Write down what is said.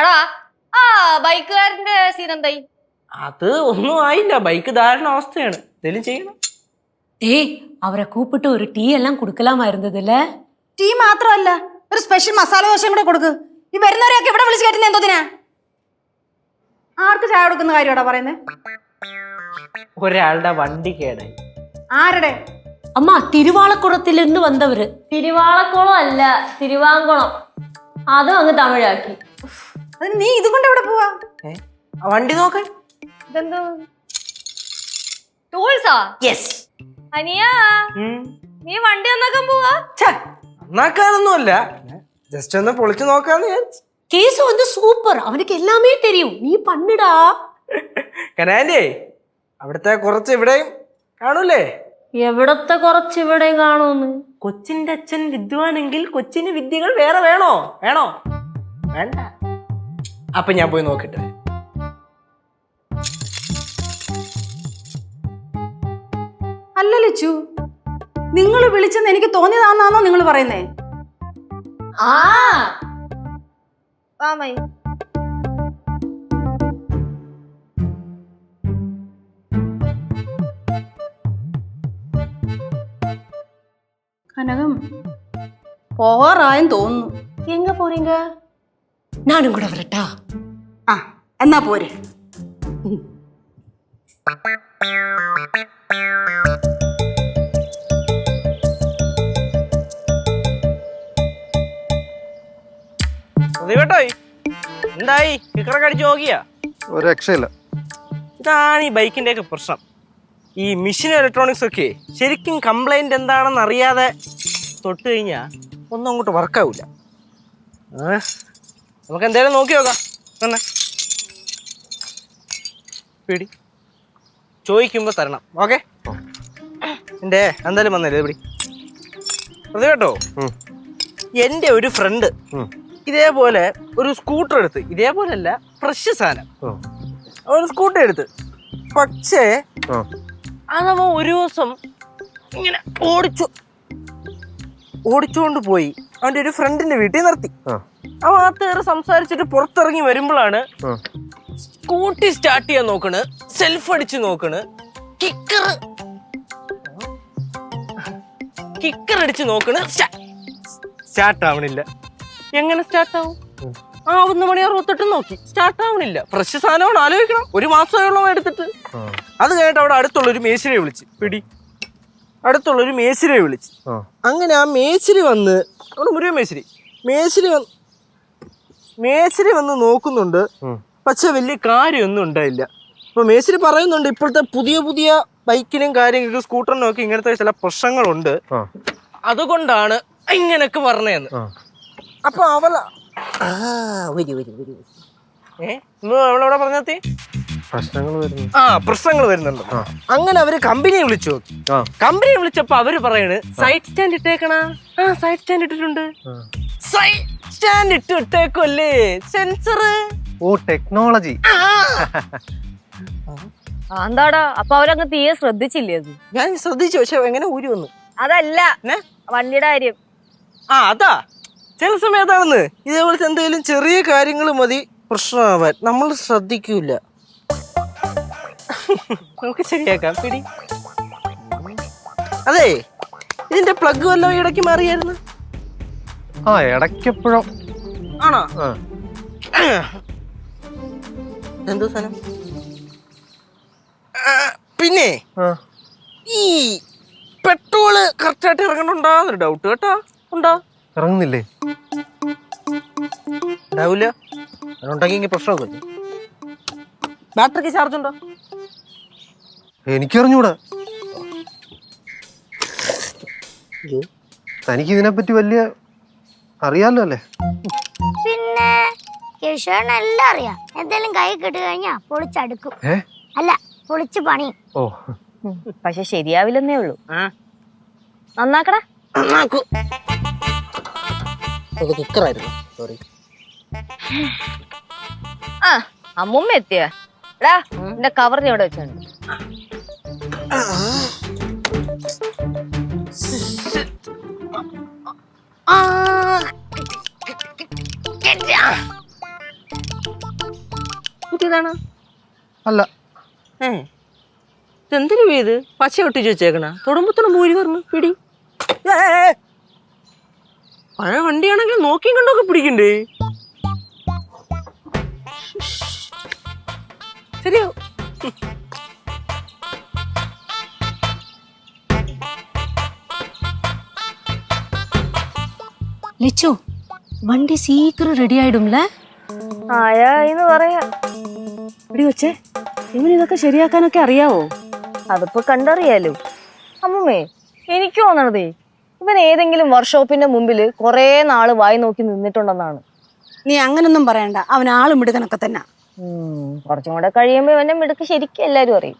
എടാ ആ ബൈക്കുകാരന്റെ സീൻ എന്തായി? അത് ഒന്നും ആയില്ല. ബൈക്ക് ധാരണ അവസ്ഥയാണ്. എന്തെങ്കിലും ചെയ്യണം. അവരെ കൂപ്പിട്ട് ഒരു ടീ എല്ലാം കൊടുക്കലാമാ ഇരുന്നതല്ലേ? ടീ മാത്രമല്ല, ഒരു സ്പെഷ്യൽ മസാല ദോശയും കൂടെ കൊടുക്ക്. ഈ വരുന്നവരെയൊക്കെ ഇവിടെ വിളിച്ച് കയറ്റുന്ന എന്തോതിനാ? ആർക്ക് ചായ കൊടുക്കുന്ന കാര്യമാടാ പറയുന്നത്? ഒരാളുടെ വണ്ടി കേടായി. ആരുടെ? അമ്മ തിരുവാളക്കുളത്തിൽ നിന്ന് വന്നവര്. തിരുവാളക്കുളം അല്ല, തിരുവാങ്കുളം. അതും അങ്ങ് തമിഴാക്കി. അതിന് നീ ഇതുകൊണ്ട് എവിടെ പോവാ? വണ്ടി നോക്കാൻ. ഇതെന്തോ ടൂൾസാ? യെസ്. അനിയാ നീ വണ്ടി നന്നാക്കാൻ പോവാ? നന്നാക്കാനൊന്നുമല്ല, ജസ്റ്റ് ഒന്ന് പൊളിച്ചു നോക്കാന്ന് വിചാരിച്ചു. കേസ് வந்து സൂപ്പർ, അവനക്ക് എല്ലാമേ தெரியும். നീ പണിടാ. കനാൻഡേ, അവിടുത്തെ കുറച്ച് ഇവിടെയും കാണൂലേ? എവിടത്തെ കുറച്ച് ഇവിടെയും കാണൂന്ന്? കൊച്ചിന്റെ അച്ഛൻ വിദ്വാനെങ്കിൽ കൊച്ചിന് വിദ്യകൾ വേറെ വേണോ? വേണോ? വേണ്ട. അപ്പൊ ഞാൻ പോയി നോക്കട്ടെ. അല്ല ലച്ചു, നിങ്ങൾ വിളിച്ചെന്ന് എനിക്ക് തോന്നിയതാന്നാണോ നിങ്ങൾ പറയുന്നേ? ആ വാമൈ കനകം പോവാറായെന്ന് തോന്നുന്നു. എങ്ക പോறீங்க? ഞാനും കൂടെ വരട്ടാ? ആ എന്നാ പോരെ. കേട്ടോ, എന്തായി? കിക്കറൊക്കെ അടിച്ചു നോക്കിയാ? ഒരു രക്ഷയില്ല. ഇതാണ് ഈ ബൈക്കിന്റെ ഒക്കെ പ്രശ്നം. ഈ മെഷീൻ ഇലക്ട്രോണിക്സ് ഒക്കെ ശരിക്കും കംപ്ലൈന്റ് എന്താണെന്ന് അറിയാതെ തൊട്ട് കഴിഞ്ഞാ ഒന്നും അങ്ങോട്ട് വർക്കാവൂല. നമുക്ക് എന്തായാലും നോക്കി നോക്കാം. തന്നെ പിടി ചോദിക്കുമ്പോ തരണം. ഓക്കെ, എന്റെ എന്തായാലും വന്നല്ലേ പിടി. അത് കേട്ടോ, എന്റെ ഒരു ഫ്രണ്ട് ഇതേപോലെ ഒരു സ്കൂട്ടർ എടുത്ത്, ഇതേപോലല്ല ഫ്രഷ് സാധനം ഒരു സ്കൂട്ടർ എടുത്ത്, പക്ഷേ അതവ ഒരു ദിവസം ഇങ്ങനെ ഓടിച്ചുകൊണ്ട് പോയി അവന്റെ ഒരു ഫ്രണ്ടിന്റെ വീട്ടിൽ നിർത്തി. അവൻ ആ കയറി സംസാരിച്ചിട്ട് പുറത്തിറങ്ങി വരുമ്പോഴാണ് സ്കൂട്ടി സ്റ്റാർട്ട് ചെയ്യാൻ നോക്കണ്, സെൽഫ് അടിച്ച് നോക്കണ്, കിക്കർ അടിച്ച് നോക്കണ്, സ്റ്റാർട്ട് ആവണില്ല. എങ്ങനെ സ്റ്റാർട്ട് ആവും? 1 മണി 68 നോക്കി, സ്റ്റാർട്ട് ആവണില്ല. ഫ്രഷ് സാധനമാണ്, ആലോചിക്കണം. 1 മാസമോളം എടുത്തിട്ട്. അത് കഴിഞ്ഞിട്ട് അവിടെ അടുത്തുള്ളൊരു മേശിരിയെ വിളിച്ച് അടുത്തുള്ളൊരു മേശിരിയെ വിളിച്ച് അങ്ങനെ ആ മേശിരി വന്ന്, അവിടെ മുഴുവൻ മേശിരി വന്ന് നോക്കുന്നുണ്ട്. പക്ഷെ വലിയ കാര്യമൊന്നും ഉണ്ടായില്ല. അപ്പൊ മേശിരി പറയുന്നുണ്ട്, ഇപ്പോഴത്തെ പുതിയ ബൈക്കിനും കാര്യങ്ങൾക്കും സ്കൂട്ടറിനും ഒക്കെ ഇങ്ങനത്തെ ചില പ്രശ്നങ്ങളുണ്ട്, അതുകൊണ്ടാണ് ഇങ്ങനൊക്കെ പറഞ്ഞതെന്ന്. അപ്പൊ അവളെവിടെ പറഞ്ഞെത്തി? പ്രശ്നങ്ങൾ വരുന്നുണ്ട്. അങ്ങനെ അവര് കമ്പനിയെ വിളിച്ചു നോക്കി. കമ്പനിയെ വിളിച്ചപ്പോ അവര് പറയണ് സൈഡ് സ്റ്റാൻഡ് ഇട്ടേക്കണ. സൈഡ് സ്റ്റാൻഡ് ഇട്ടിട്ടുണ്ട്. സൈഡ് സ്റ്റാൻഡ് ഇട്ടേക്കല്ലേ, സെൻസർ. ഓ, ടെക്നോളജി. എന്താടാ അപ്പൊ അവരങ്ങ് തീരെ ശ്രദ്ധിച്ചില്ലേ? അത് ഞാൻ ശ്രദ്ധിച്ചു, പക്ഷെ എങ്ങനെ ഊരി വന്നു? അതല്ല വണ്ടിയുടെ കാര്യം. അതാ ചില സമയത്താണെന്ന് ഇതേപോലത്തെ എന്തെങ്കിലും ചെറിയ കാര്യങ്ങൾ മതി പ്രശ്നമാവാൻ. നമ്മൾ ശ്രദ്ധിക്കൂല. നമുക്ക് ശരിയാക്കാം, പിടി. അതെ, ഇതിന്റെ പ്ലഗ് വല്ലതും ഇടയ്ക്ക് മാറിയായിരുന്നു? ഇടയ്ക്കെപ്പോഴോ. ആണോ? എന്തോ സാധനം? പിന്നെ ഈ പെട്രോള് കറക്റ്റായിട്ട് ഇറങ്ങണുണ്ടാന്നൊരു ഡൗട്ട് കേട്ടോ. ഉണ്ടോ? ഇറങ്ങുന്നില്ലേ? ഉണ്ടാവൂല. അതുണ്ടെങ്കിൽ പ്രശ്നമൊക്കെ. ബാറ്ററിക്ക് ചാർജ് ഉണ്ടോ? എനിക്കറിഞ്ഞൂടാ. തനിക്ക് ഇതിനെപ്പറ്റി വലിയ അറിയാലോ അല്ലേ? പിന്നെ കേശവനെല്ലാം അറിയാം. എന്തെങ്കിലും കൈ കിട്ടി കഴിഞ്ഞാ പൊളിച്ചടുക്കും. അല്ല, പൊളിച്ച് പണി. ഓ, പക്ഷെ ശരിയാവില്ലെന്നേ ഉള്ളൂ. നന്നാക്കടാ. നന്നാക്കൂ. കുക്കറായിരുന്നു, സോറി. അമ്മുമ്മ എത്തിയ എടാ, എന്റെ കവറിന് ഇവിടെ വെച്ചുണ്ട്. പുതിയതാണ് അല്ല. ഇതെന്തൊരു വീത് പച്ച ഒട്ടിച്ച് വെച്ചേക്കണ തൊടുമ്പത്തോളം പൂരി പറഞ്ഞു പിടി. പഴയ വണ്ടിയാണെങ്കിൽ നോക്കിയും കണ്ടൊക്കെ പിടിക്കണ്ടേ. ശരിയോ? லிச்சு வண்டி சீக்கிரம் ரெடி ஆயிடும்ல? ആയാന്ന് പറയാ. ഇവിടെ വെച്ചേ ഇവന് ഇതൊക്കെ ശരിയാക്കാനൊക്കെ അറിയാവോ? അതിപ്പോ കണ്ടറിയാലോ. അമ്മമ്മേ എനിക്ക് തോന്നണതേ ഇവൻ ഏതെങ്കിലും വർക്ക്ഷോപ്പിന്റെ മുമ്പില് കൊറേ നാള് വായി നോക്കി നിന്നിട്ടുണ്ടെന്നാണ്. നീ അങ്ങനൊന്നും പറയണ്ട, അവൻ ആളും മിടുക്കനൊക്കെ തന്നെ. കുറച്ചും കൂടെ കഴിയുമ്പോ ഇവന്റെ മിടുക്ക് ശരിക്കും എല്ലാരും അറിയും.